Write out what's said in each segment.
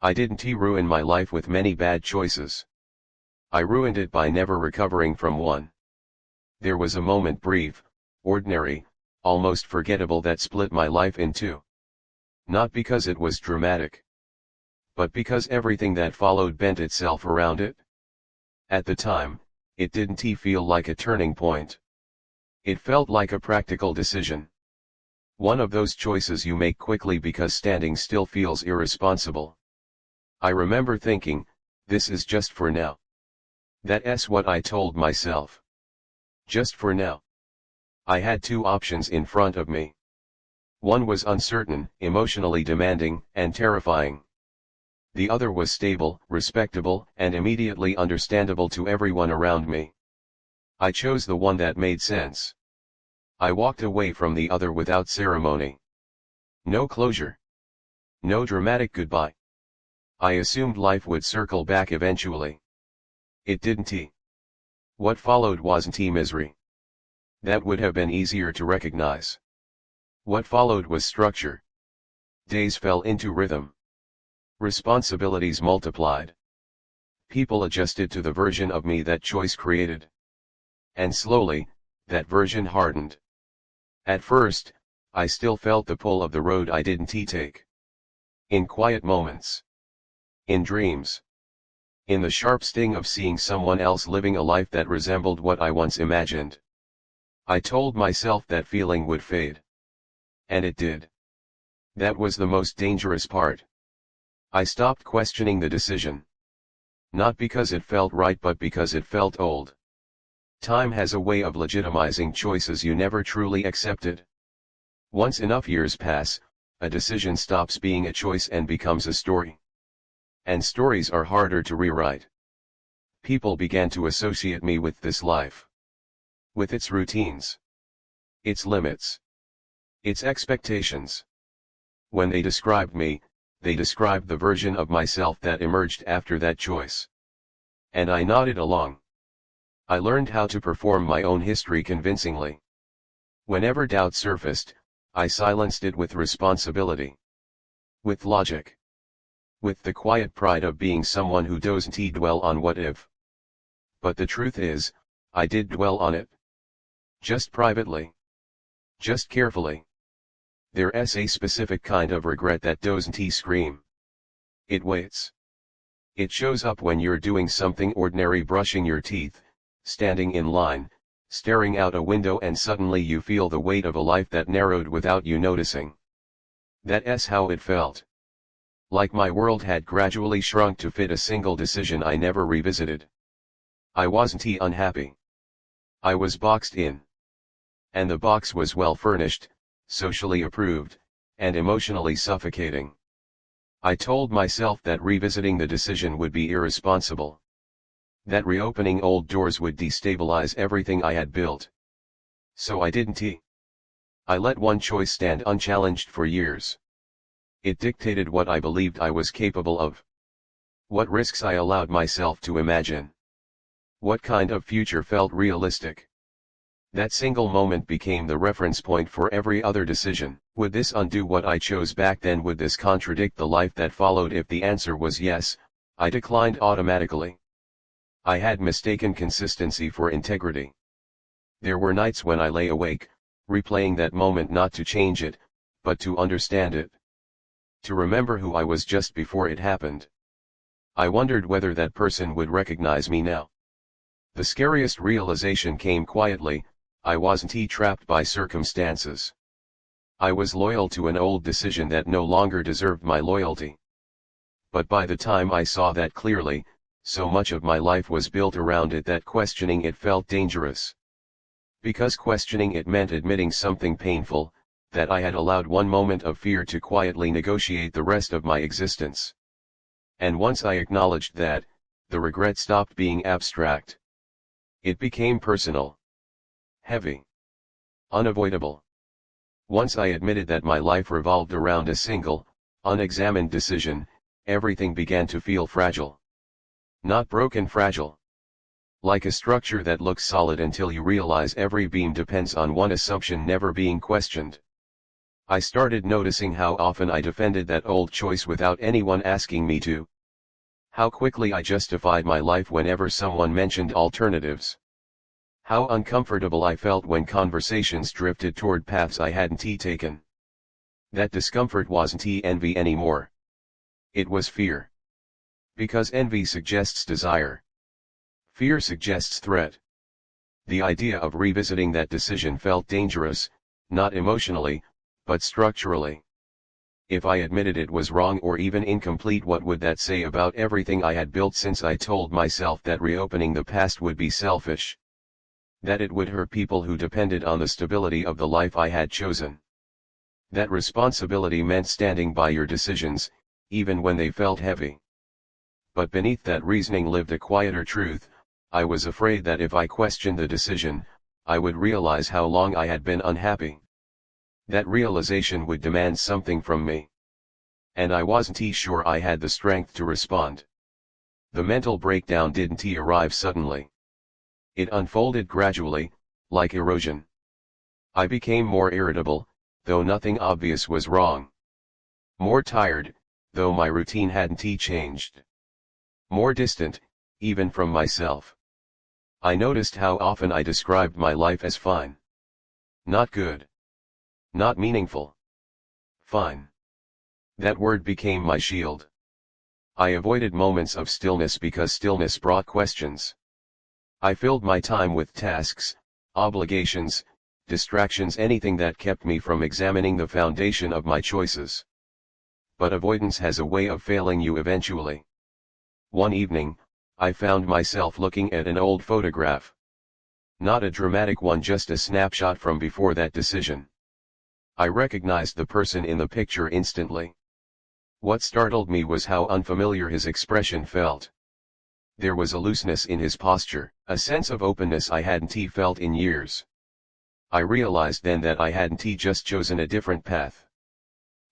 I didn't ruin my life with many bad choices. I ruined it by never recovering from one. There was a moment, brief, ordinary, almost forgettable, that split my life in two. Not because it was dramatic, but because everything that followed bent itself around it. At the time, it didn't feel like a turning point. It felt like a practical decision. One of those choices you make quickly because standing still feels irresponsible. I remember thinking, this is just for now. That's what I told myself. Just for now. I had two options in front of me. One was uncertain, emotionally demanding, and terrifying. The other was stable, respectable, and immediately understandable to everyone around me. I chose the one that made sense. I walked away from the other without ceremony. No closure. No dramatic goodbye. I assumed life would circle back eventually. It didn't. What followed wasn't misery. That would have been easier to recognize. What followed was structure. Days fell into rhythm. Responsibilities multiplied. People adjusted to the version of me that choice created. And slowly, that version hardened. At first, I still felt the pull of the road I didn't take. In quiet moments. In dreams. In the sharp sting of seeing someone else living a life that resembled what I once imagined. I told myself that feeling would fade. And it did. That was the most dangerous part. I stopped questioning the decision. Not because it felt right, but because it felt old. Time has a way of legitimizing choices you never truly accepted. Once enough years pass, a decision stops being a choice and becomes a story. And stories are harder to rewrite. People began to associate me with this life. With its routines. Its limits. Its expectations. When they described me, they described the version of myself that emerged after that choice. And I nodded along. I learned how to perform my own history convincingly. Whenever doubt surfaced, I silenced it with responsibility. With logic. With the quiet pride of being someone who doesn't dwell on what if. But the truth is, I did dwell on it. Just privately. Just carefully. There's a specific kind of regret that doesn't scream. It waits. It shows up when you're doing something ordinary, brushing your teeth, standing in line, staring out a window, and suddenly you feel the weight of a life that narrowed without you noticing. That's how it felt. Like my world had gradually shrunk to fit a single decision I never revisited. I wasn't unhappy. I was boxed in. And the box was well furnished, socially approved, and emotionally suffocating. I told myself that revisiting the decision would be irresponsible. That reopening old doors would destabilize everything I had built. So I didn't. I let one choice stand unchallenged for years. It dictated what I believed I was capable of. What risks I allowed myself to imagine. What kind of future felt realistic. That single moment became the reference point for every other decision. Would this undo what I chose back then? Would this contradict the life that followed? If the answer was yes, I declined automatically. I had mistaken consistency for integrity. There were nights when I lay awake, replaying that moment, not to change it, but to understand it. To remember who I was just before it happened. I wondered whether that person would recognize me now. The scariest realization came quietly. I wasn't trapped by circumstances. I was loyal to an old decision that no longer deserved my loyalty. But by the time I saw that clearly, so much of my life was built around it that questioning it felt dangerous. Because questioning it meant admitting something painful, that I had allowed one moment of fear to quietly negotiate the rest of my existence. And once I acknowledged that, the regret stopped being abstract. It became personal. Heavy. Unavoidable. Once I admitted that my life revolved around a single, unexamined decision, everything began to feel fragile. Not broken, fragile. Like a structure that looks solid until you realize every beam depends on one assumption never being questioned. I started noticing how often I defended that old choice without anyone asking me to. How quickly I justified my life whenever someone mentioned alternatives. How uncomfortable I felt when conversations drifted toward paths I hadn't taken. That discomfort wasn't envy anymore. It was fear. Because envy suggests desire. Fear suggests threat. The idea of revisiting that decision felt dangerous, not emotionally, but structurally. If I admitted it was wrong or even incomplete, what would that say about everything I had built since I told myself that reopening the past would be selfish? That it would hurt people who depended on the stability of the life I had chosen. That responsibility meant standing by your decisions, even when they felt heavy. But beneath that reasoning lived a quieter truth. I was afraid that if I questioned the decision, I would realize how long I had been unhappy. That realization would demand something from me. And I wasn't sure I had the strength to respond. The mental breakdown didn't arrive suddenly. It unfolded gradually, like erosion. I became more irritable, though nothing obvious was wrong. More tired, though my routine hadn't changed. More distant, even from myself. I noticed how often I described my life as fine. Not good. Not meaningful. Fine. That word became my shield. I avoided moments of stillness because stillness brought questions. I filled my time with tasks, obligations, distractions, anything that kept me from examining the foundation of my choices. But avoidance has a way of failing you eventually. One evening, I found myself looking at an old photograph. Not a dramatic one, just a snapshot from before that decision. I recognized the person in the picture instantly. What startled me was how unfamiliar his expression felt. There was a looseness in his posture, a sense of openness I hadn't felt in years. I realized then that I hadn't just chosen a different path.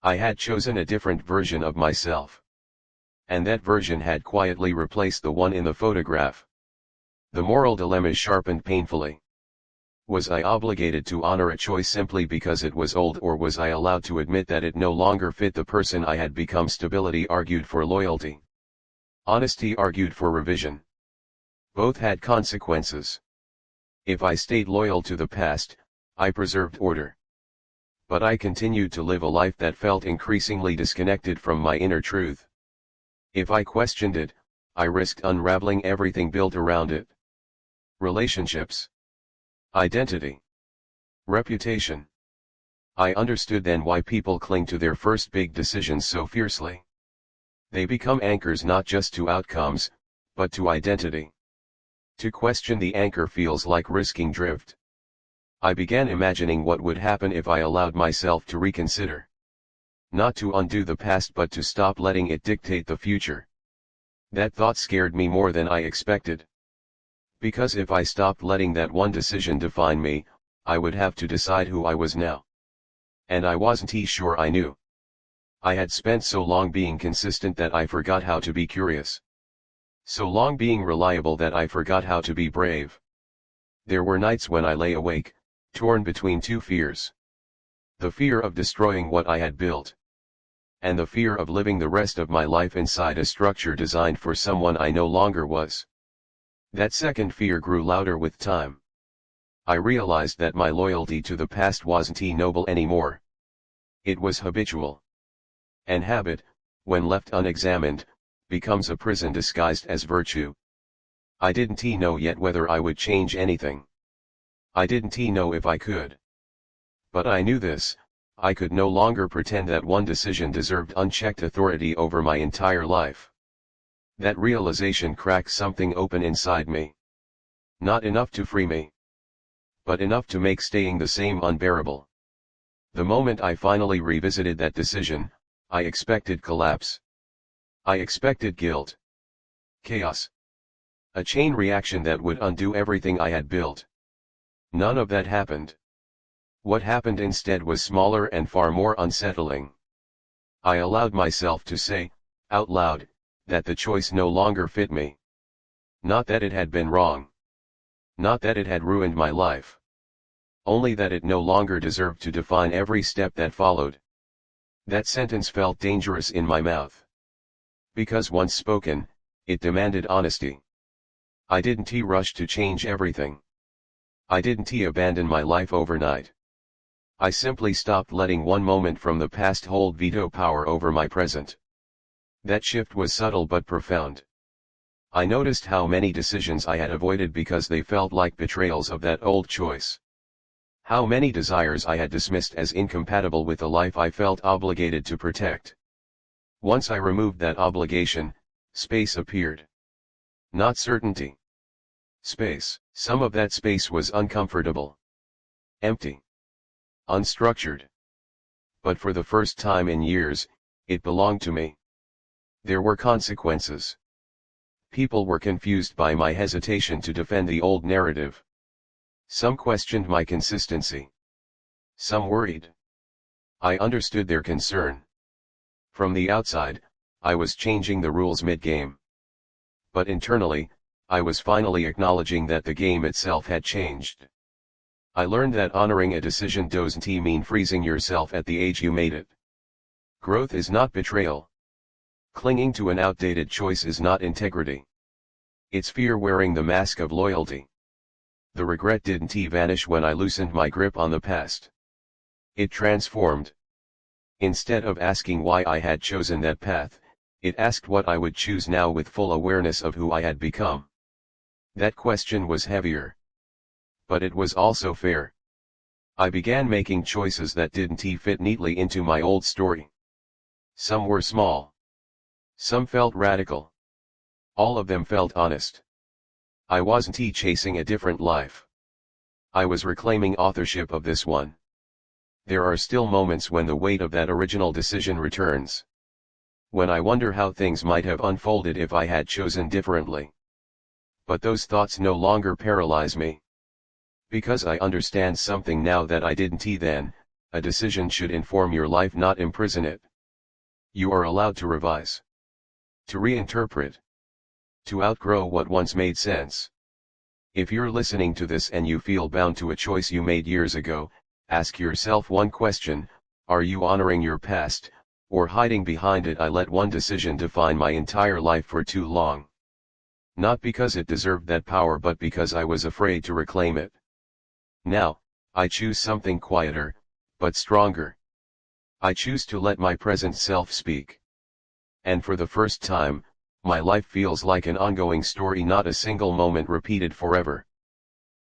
I had chosen a different version of myself. And that version had quietly replaced the one in the photograph. The moral dilemma sharpened painfully. Was I obligated to honor a choice simply because it was old, or was I allowed to admit that it no longer fit the person I had become? Stability argued for loyalty. Honesty argued for revision. Both had consequences. If I stayed loyal to the past, I preserved order. But I continued to live a life that felt increasingly disconnected from my inner truth. If I questioned it, I risked unraveling everything built around it. Relationships. Identity. Reputation. I understood then why people cling to their first big decisions so fiercely. They become anchors not just to outcomes, but to identity. To question the anchor feels like risking drift. I began imagining what would happen if I allowed myself to reconsider. Not to undo the past, but to stop letting it dictate the future. That thought scared me more than I expected. Because if I stopped letting that one decision define me, I would have to decide who I was now. And I wasn't sure I knew. I had spent so long being consistent that I forgot how to be curious. So long being reliable that I forgot how to be brave. There were nights when I lay awake, torn between two fears. The fear of destroying what I had built. And the fear of living the rest of my life inside a structure designed for someone I no longer was. That second fear grew louder with time. I realized that my loyalty to the past wasn't noble anymore. It was habitual. And habit, when left unexamined, becomes a prison disguised as virtue. I didn't know yet whether I would change anything. I didn't know if I could. But I knew this: I could no longer pretend that one decision deserved unchecked authority over my entire life. That realization cracked something open inside me. Not enough to free me, but enough to make staying the same unbearable. The moment I finally revisited that decision, I expected collapse. I expected guilt. Chaos. A chain reaction that would undo everything I had built. None of that happened. What happened instead was smaller and far more unsettling. I allowed myself to say, out loud, that the choice no longer fit me. Not that it had been wrong. Not that it had ruined my life. only that it no longer deserved to define every step that followed. That sentence felt dangerous in my mouth. Because once spoken, it demanded honesty. I didn't rush to change everything. I didn't abandon my life overnight. I simply stopped letting one moment from the past hold veto power over my present. That shift was subtle but profound. I noticed how many decisions I had avoided because they felt like betrayals of that old choice. How many desires I had dismissed as incompatible with the life I felt obligated to protect. Once I removed that obligation, space appeared. Not certainty. Space. Some of that space was uncomfortable. Empty. Unstructured. But for the first time in years, it belonged to me. There were consequences. People were confused by my hesitation to defend the old narrative. Some questioned my consistency. Some worried. I understood their concern. From the outside, I was changing the rules mid-game. But internally, I was finally acknowledging that the game itself had changed. I learned that honoring a decision doesn't mean freezing yourself at the age you made it. Growth is not betrayal. Clinging to an outdated choice is not integrity. It's fear wearing the mask of loyalty. The regret didn't vanish when I loosened my grip on the past. It transformed. Instead of asking why I had chosen that path, it asked what I would choose now with full awareness of who I had become. That question was heavier. But it was also fair. I began making choices that didn't fit neatly into my old story. Some were small. Some felt radical. All of them felt honest. I wasn't chasing a different life. I was reclaiming authorship of this one. There are still moments when the weight of that original decision returns. When I wonder how things might have unfolded if I had chosen differently. But those thoughts no longer paralyze me. Because I understand something now that I didn't then, a decision should inform your life, not imprison it. You are allowed to revise. To reinterpret. To outgrow what once made sense. If you're listening to this and you feel bound to a choice you made years ago, ask yourself one question: are you honoring your past, or hiding behind it? I let one decision define my entire life for too long. Not because it deserved that power, but because I was afraid to reclaim it. Now, I choose something quieter, but stronger. I choose to let my present self speak. And for the first time, my life feels like an ongoing story, not a single moment repeated forever.